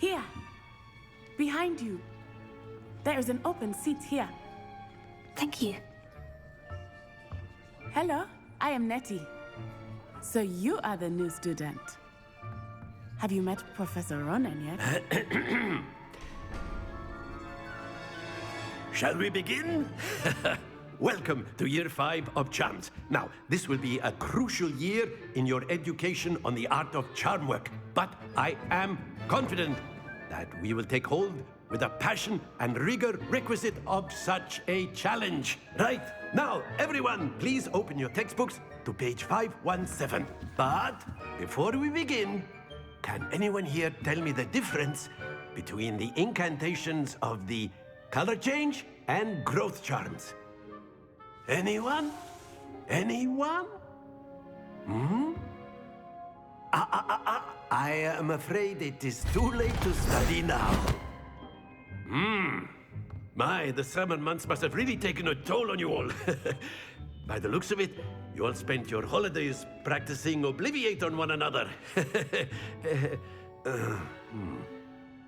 Here. Behind you. There is an open seat here. Thank you. Hello, I am Nettie. So you are the new student. Have you met Professor Ronan yet? Shall we begin? Welcome to Year 5 of Charms. Now, this will be a crucial year in your education on the art of charm work. But I am confident that we will take hold with the passion and rigor requisite of such a challenge. Right, now, everyone, please open your textbooks to page 517. But before we begin, can anyone here tell me the difference between the incantations of the color change and growth charms? Anyone? Anyone? I am afraid it is too late to study now. My, the summer months must have really taken a toll on you all. By the looks of it, you all spent your holidays practicing Obliviate on one another.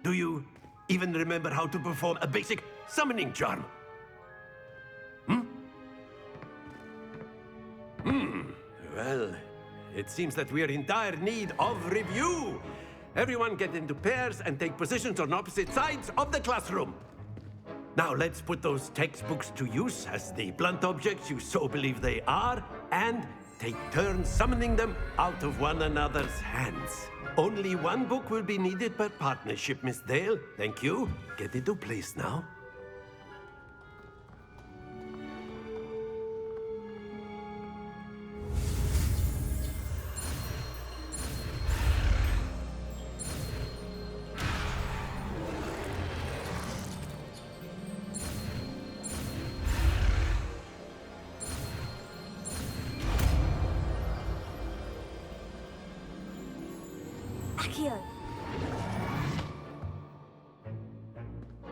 Do you even remember how to perform a basic summoning charm? Well, it seems that we are in dire need of review. Everyone get into pairs and take positions on opposite sides of the classroom. Now let's put those textbooks to use as the blunt objects you so believe they are, and take turns summoning them out of one another's hands. Only one book will be needed per partnership, Miss Dale. Thank you. Get into place now.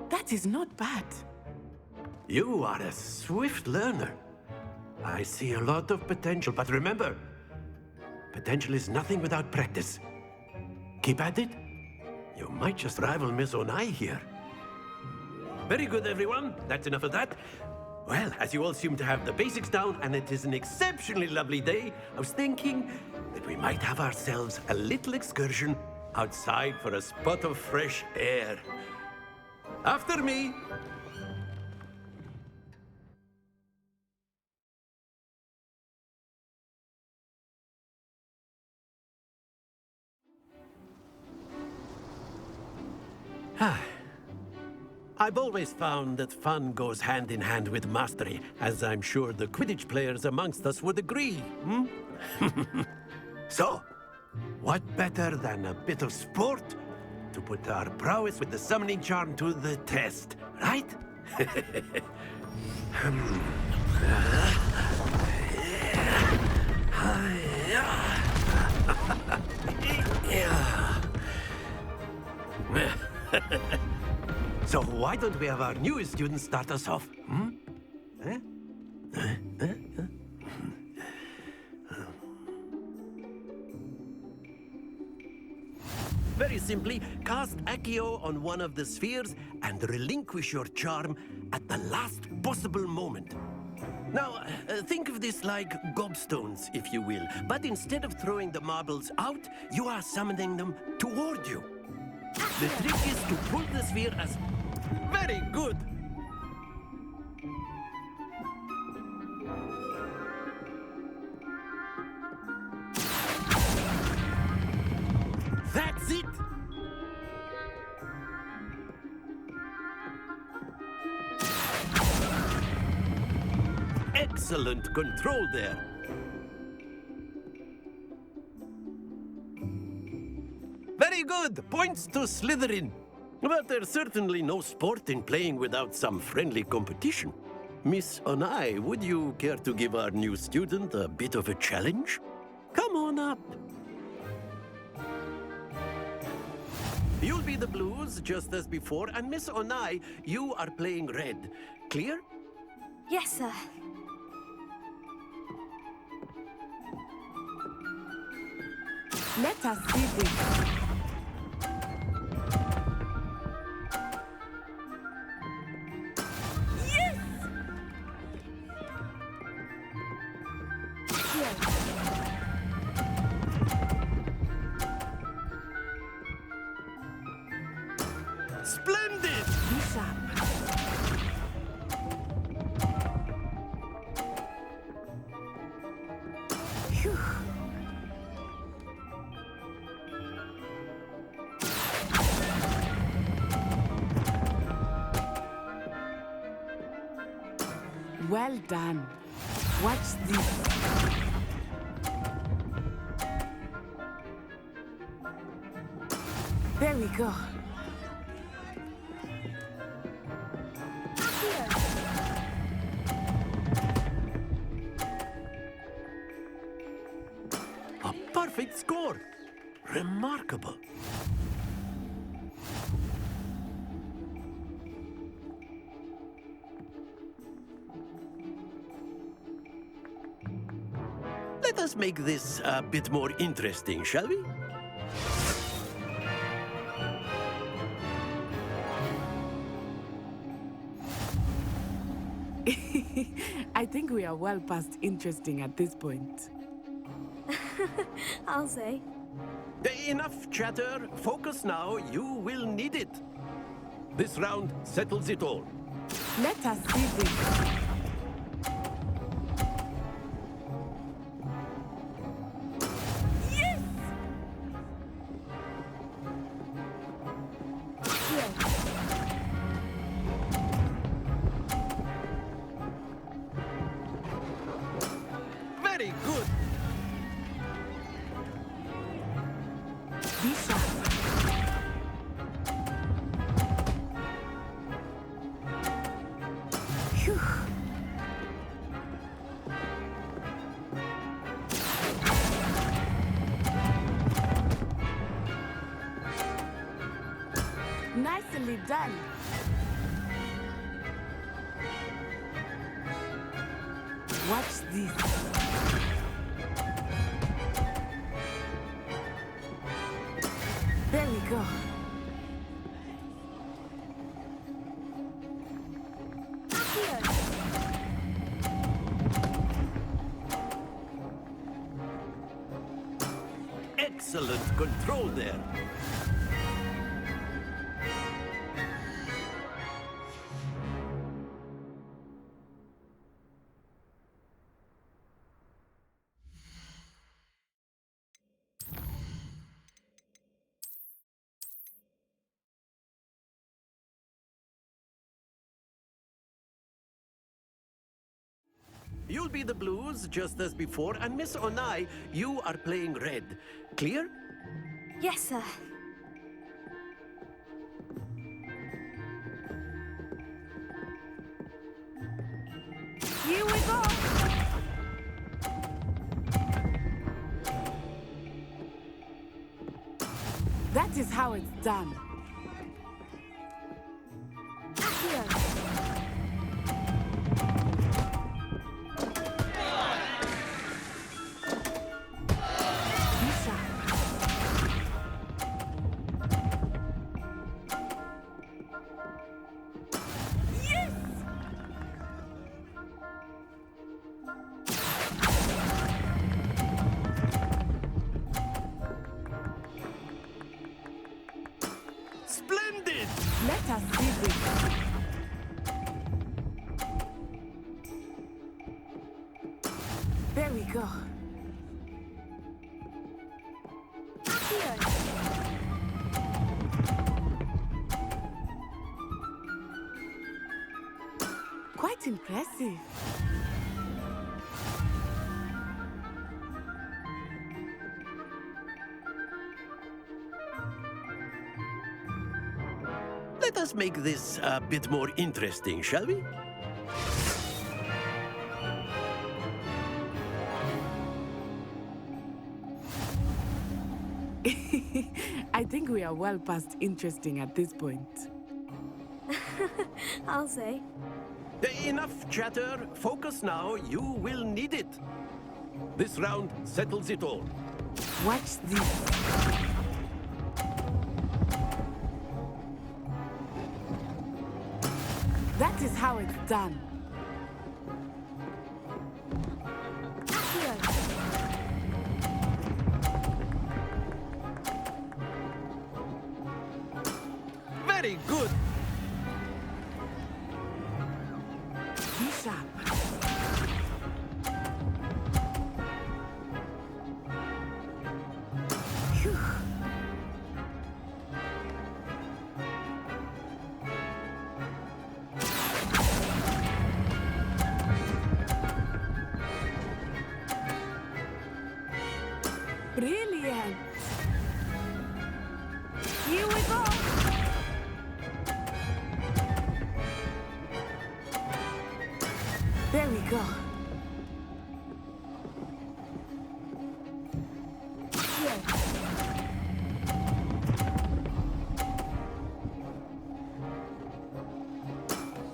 That is not bad. You are a swift learner. I see a lot of potential, but remember, potential is nothing without practice. Keep at it. You might just rival Miss Onai here. Very good, everyone. That's enough of that. Well, as you all seem to have the basics down, and it is an exceptionally lovely day, I was thinking that we might have ourselves a little excursion outside for a spot of fresh air. After me. I've always found that fun goes hand in hand with mastery, as I'm sure the Quidditch players amongst us would agree. So, what better than a bit of sport to put our prowess with the summoning charm to the test, right? So why don't we have our newest student start us off? Very simply, cast Accio on one of the spheres and relinquish your charm at the last possible moment. Now, think of this like gobstones, if you will. But instead of throwing the marbles out, you are summoning them toward you. The trick is to pull the sphere as... Very good! That's it! Excellent control there. Very good! Points to Slytherin. But there's certainly no sport in playing without some friendly competition. Miss Onai, would you care to give our new student a bit of a challenge? Come on up. You'll be the blues, just as before, and Miss Onai, you are playing red. Clear? Yes, sir. Let us see this. Well done. Watch this. There we go. A perfect score. Remarkable. Let us make this a bit more interesting, shall we? I think we are well past interesting at this point. I'll say. Enough chatter. Focus now. You will need it. This round settles it all. Let us see this. Yes! Very good. Be sharp. Phew. Nicely done. Watch this. There we go. Excellent control there. You'll be the blues just as before, and Miss Onai, you are playing red. Clear? Yes, sir. Here we go. That is how it's done. Be sharp. Yes! Splendid! Let us see this. There we go. Quite impressive. Let us make this a bit more interesting, shall we? I think we are well past interesting at this point. I'll say. Enough chatter. Focus now. You will need it. This round settles it all. Watch this. That is how it's done. Very good. Be sharp. Phew. Brilliant! Here we go! There we go.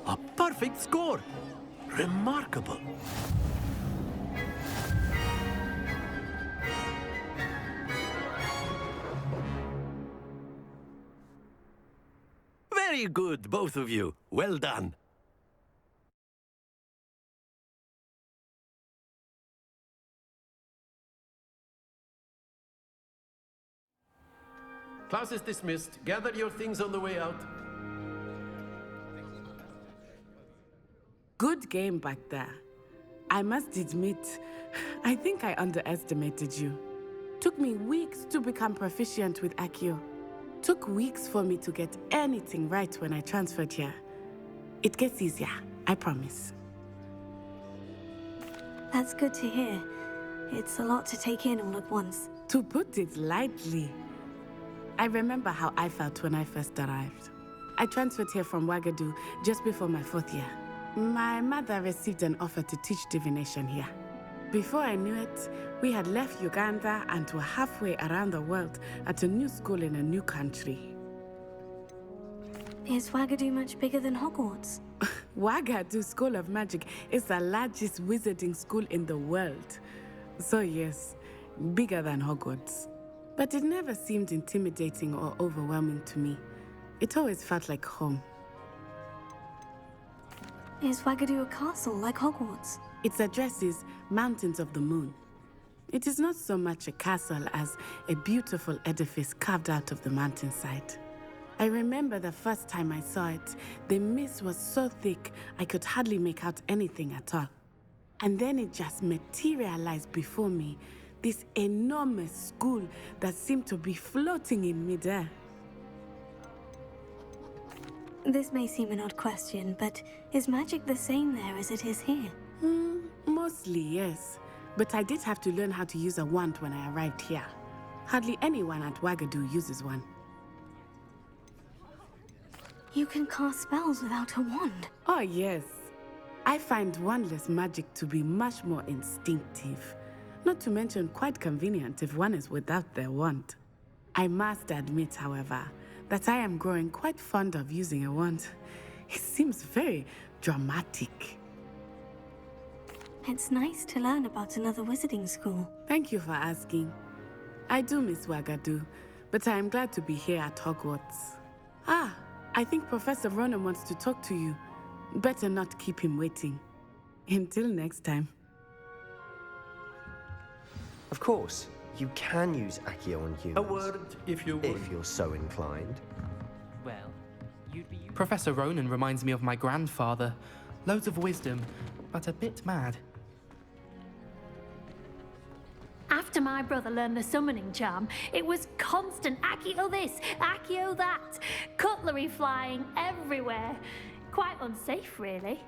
A perfect score! Remarkable! Very good, both of you. Well done. Class is dismissed. Gather your things on the way out. Good game back there. I must admit, I think I underestimated you. Took me weeks to become proficient with Accio. Took weeks for me to get anything right when I transferred here. It gets easier, I promise. That's good to hear. It's a lot to take in all at once. To put it lightly, I remember how I felt when I first arrived. I transferred here from Wagadu just before my 4th year. My mother received an offer to teach divination here. Before I knew it, we had left Uganda and were halfway around the world at a new school in a new country. Is Wagadu much bigger than Hogwarts? Wagadu School of Magic is the largest wizarding school in the world. So yes, bigger than Hogwarts. But it never seemed intimidating or overwhelming to me. It always felt like home. Is Wagadu a castle like Hogwarts? Its address is Mountains of the Moon. It is not so much a castle as a beautiful edifice carved out of the mountainside. I remember the first time I saw it, the mist was so thick I could hardly make out anything at all. And then it just materialized before me, this enormous school that seemed to be floating in midair. This may seem an odd question, but is magic the same there as it is here? Mostly, yes. But I did have to learn how to use a wand when I arrived here. Hardly anyone at Wagadu uses one. You can cast spells without a wand. Oh, yes. I find wandless magic to be much more instinctive. Not to mention quite convenient if one is without their wand. I must admit, however, that I am growing quite fond of using a wand. It seems very dramatic. It's nice to learn about another wizarding school. Thank you for asking. I do miss Wagadu, but I am glad to be here at Hogwarts. Ah, I think Professor Ronan wants to talk to you. Better not keep him waiting. Until next time. Of course, you can use Accio on humans. A word, if you would. If you're so inclined. Well, you'd be... Professor Ronan reminds me of my grandfather. Loads of wisdom, but a bit mad. After my brother learned the summoning charm, it was constant Accio this, Accio that. Cutlery flying everywhere. Quite unsafe, really.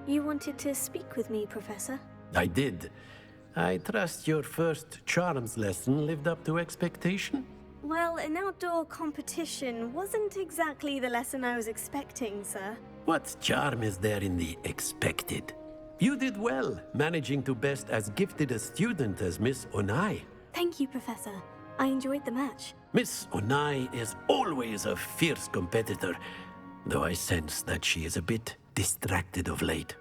You wanted to speak with me, Professor? I did. I trust your first charms lesson lived up to expectation? Well, an outdoor competition wasn't exactly the lesson I was expecting, sir. What charm is there in the expected? You did well, managing to best as gifted a student as Miss Onai. Thank you, Professor. I enjoyed the match. Miss Onai is always a fierce competitor, though I sense that she is a bit distracted of late.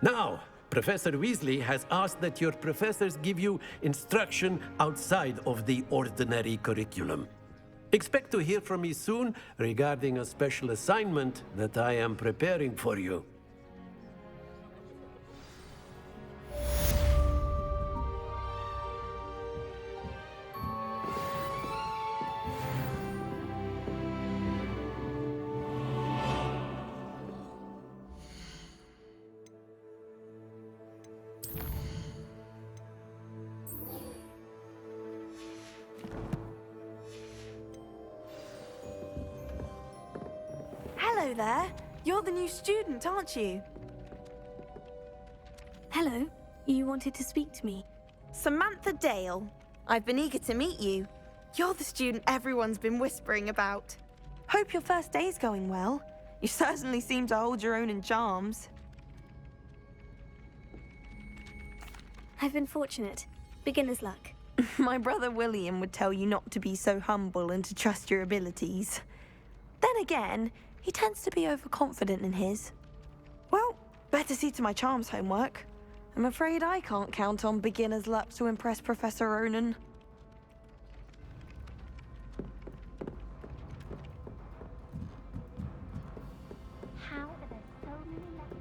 Now, Professor Weasley has asked that your professors give you instruction outside of the ordinary curriculum. Expect to hear from me soon regarding a special assignment that I am preparing for you. Hello there. You're the new student, aren't you? Hello. You wanted to speak to me? Samantha Dale. I've been eager to meet you. You're the student everyone's been whispering about. Hope your first day's going well. You certainly seem to hold your own in charms. I've been fortunate. Beginner's luck. My brother William would tell you not to be so humble and to trust your abilities. Then again, he tends to be overconfident in his. Well, better see to my charms homework. I'm afraid I can't count on beginner's luck to impress Professor Ronan. How are there so many left?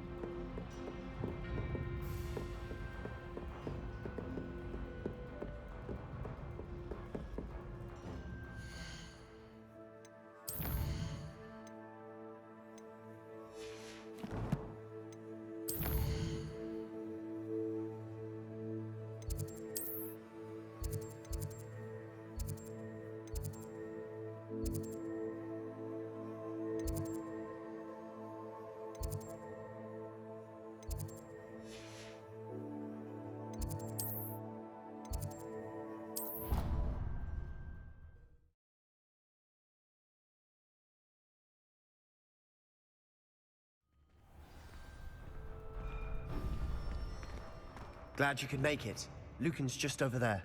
Glad you could make it. Lucan's just over there.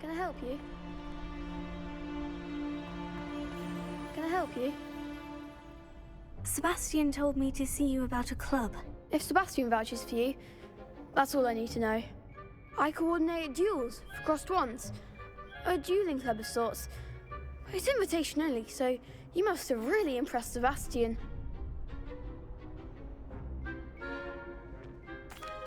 Can I help you? Can I help you? Sebastian told me to see you about a club. If Sebastian vouches for you, that's all I need to know. I coordinate duels for crossed wands. A dueling club of sorts. It's invitation only, so you must have really impressed Sebastian.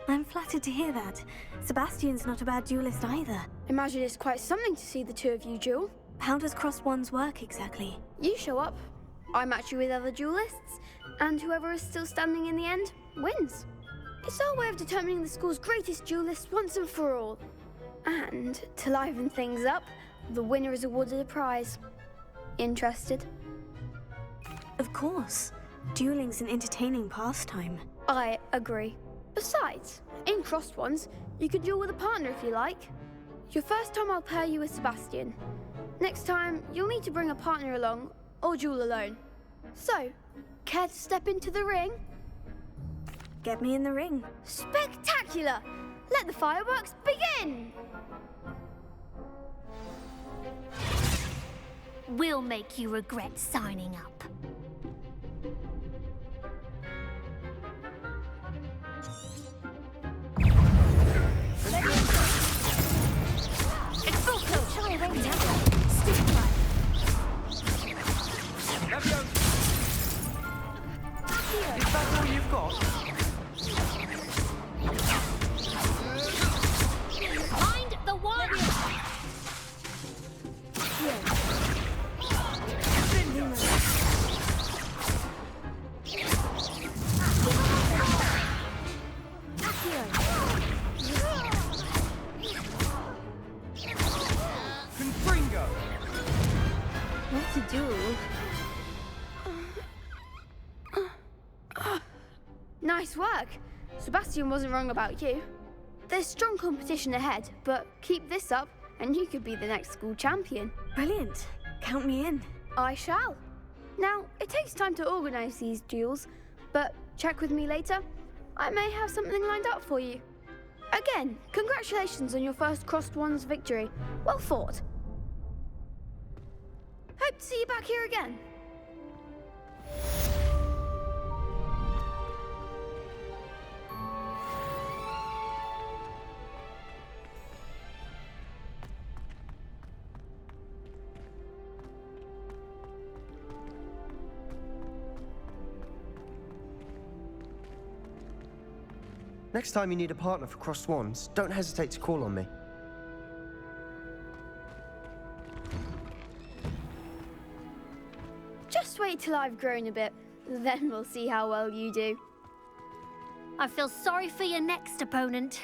I'm flattered to hear that. Sebastian's not a bad duelist either. Imagine it's quite something to see the two of you duel. How does crossed wands work exactly? You show up, I match you with other duelists, and whoever is still standing in the end wins. It's our way of determining the school's greatest duelist once and for all. And to liven things up, the winner is awarded a prize. Interested? Of course. Dueling's an entertaining pastime. I agree. Besides, in crossed ones, you can duel with a partner if you like. Your first time I'll pair you with Sebastian. Next time, you'll need to bring a partner along, or duel alone. So, care to step into the ring? Get me in the ring. Spectacular! Let the fireworks begin! We'll make you regret signing up. It's full tilt. Shall I wait now? Stick by. Is that all you've got? Mind the warrior! Confringo! What's a duel? Nice work. Sebastian wasn't wrong about you. There's strong competition ahead, but keep this up and you could be the next school champion. Brilliant. Count me in. I shall. Now, it takes time to organise these duels, but check with me later. I may have something lined up for you. Again, congratulations on your first Crossed Wands victory. Well fought. Hope to see you back here again. Next time you need a partner for Crossed Wands, don't hesitate to call on me. Just wait till I've grown a bit, then we'll see how well you do. I feel sorry for your next opponent.